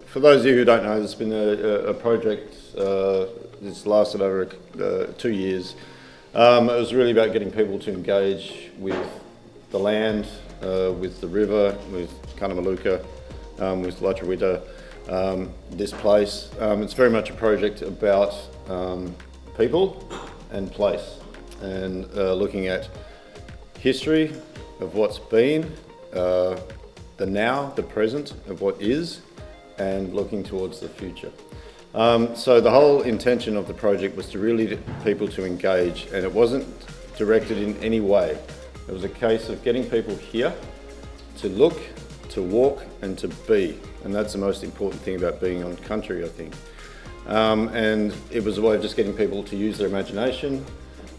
For those of you who don't know, there's been a project that's lasted over 2 years. It was really about getting people to engage with the land, with the river, with Cunnamalooka, with Latrawita, this place. It's very much a project about people and place, and looking at history of what's been, the now, the present of what is, and looking towards the future. So the whole intention of the project was to really get people to engage, and it wasn't directed in any way. It was a case of getting people here to look, to walk, and to be. And that's the most important thing about being on country, I think. And it was a way of just getting people to use their imagination,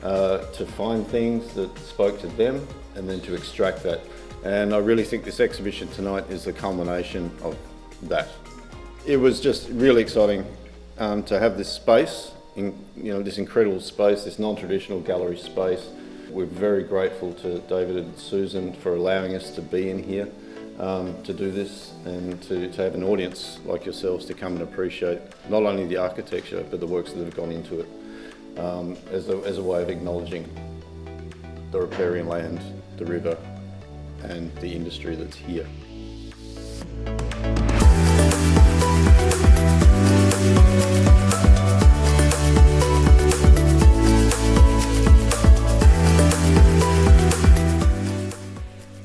to find things that spoke to them, and then to extract that. And I really think this exhibition tonight is the culmination of that. It was just really exciting to have this space, this incredible space, this non-traditional gallery space. We're very grateful to David and Susan for allowing us to be in here, to do this, and to have an audience like yourselves to come and appreciate not only the architecture but the works that have gone into it, as a way of acknowledging the riparian land, the river, and the industry that's here.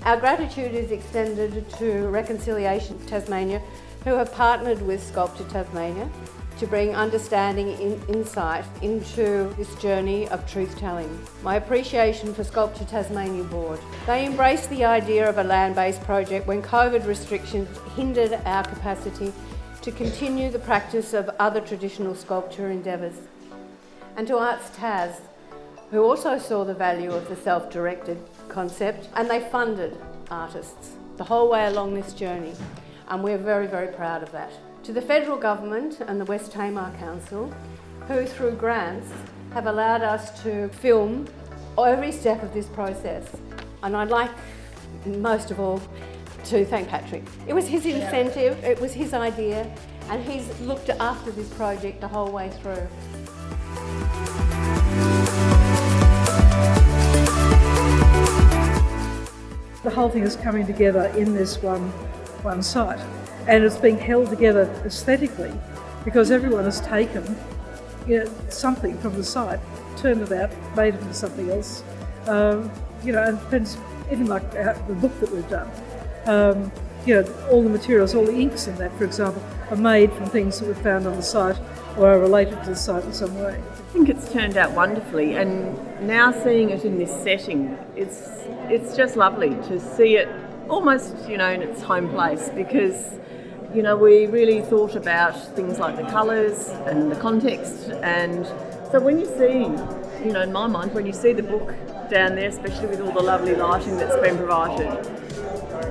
Our gratitude is extended to Reconciliation Tasmania, who have partnered with Sculpture Tasmania to bring understanding and insight into this journey of truth-telling. My appreciation for Sculpture Tasmania Board. They embraced the idea of a land-based project when COVID restrictions hindered our capacity to continue the practice of other traditional sculpture endeavours. And to Arts Tas, who also saw the value of the self-directed concept, and they funded artists the whole way along this journey, and we're very, very proud of that. To the Federal Government and the West Tamar Council, who through grants have allowed us to film every step of this process. And I'd like, most of all, to thank Patrick. It was his incentive, it was his idea, and he's looked after this project the whole way through. The whole thing is coming together in this one site, and it's being held together aesthetically because everyone has taken something from the site, turned it out, made it into something else. And depends, even like the book that we've done. All the materials, all the inks in that, for example, are made from things that we've found on the site or are related to the site in some way. I think it's turned out wonderfully, and now seeing it in this setting, it's just lovely to see it almost, in its home place, because, we really thought about things like the colours and the context, and so when you see, in my mind, when you see the book down there, especially with all the lovely lighting that's been provided,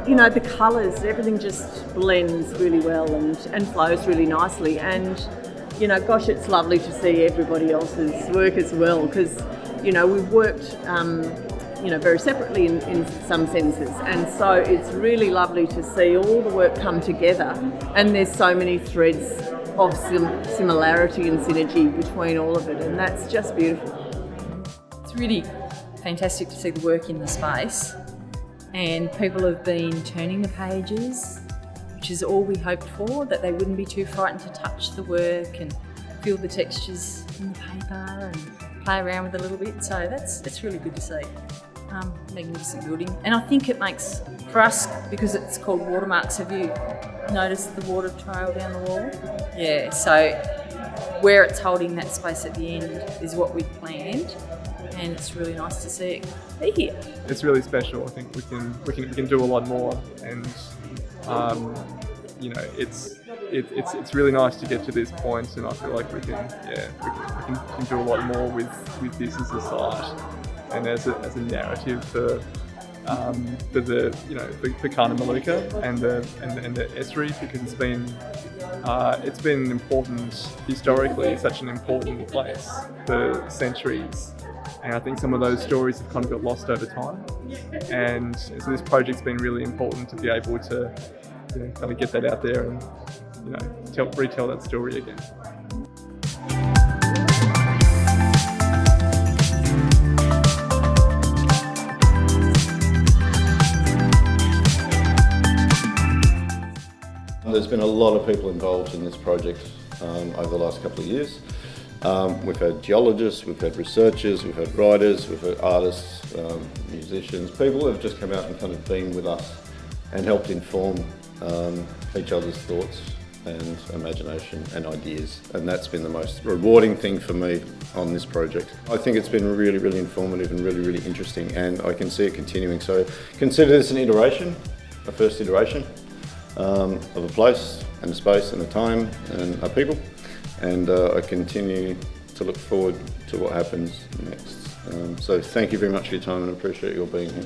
the colours, everything just blends really well and flows really nicely, and gosh, it's lovely to see everybody else's work as well, because, we've worked, very separately in some senses, and so it's really lovely to see all the work come together, and there's so many threads of similarity and synergy between all of it, and that's just beautiful. It's really fantastic to see the work in the space, and people have been turning the pages, which is all we hoped for, that they wouldn't be too frightened to touch the work and feel the textures in the paper and play around with it a little bit. So that's really good to see. Magnificent building. And I think it makes, for us, because it's called Watermarks, have you noticed the water trail down the wall? Yeah, so where it's holding that space at the end is what we've planned, and it's really nice to see it be here. It's really special. I think we can do a lot more, and it's really nice to get to this point, and I feel like we can do a lot more with this as a site and as a narrative for Cunnamalooka and the estuary, because it's been important historically, such an important place for centuries. And I think some of those stories have kind of got lost over time. And so this project's been really important to be able to kind of get that out there and retell that story again. There's been a lot of people involved in this project over the last couple of years. We've had geologists, we've had researchers, we've had writers, we've had artists, musicians, people who have just come out and kind of been with us and helped inform each other's thoughts and imagination and ideas. And that's been the most rewarding thing for me on this project. I think it's been really, really informative and really, really interesting, and I can see it continuing. So consider this an iteration, a first iteration of a place and a space and a time and a people. And I continue to look forward to what happens next. So thank you very much for your time, and I appreciate your being here.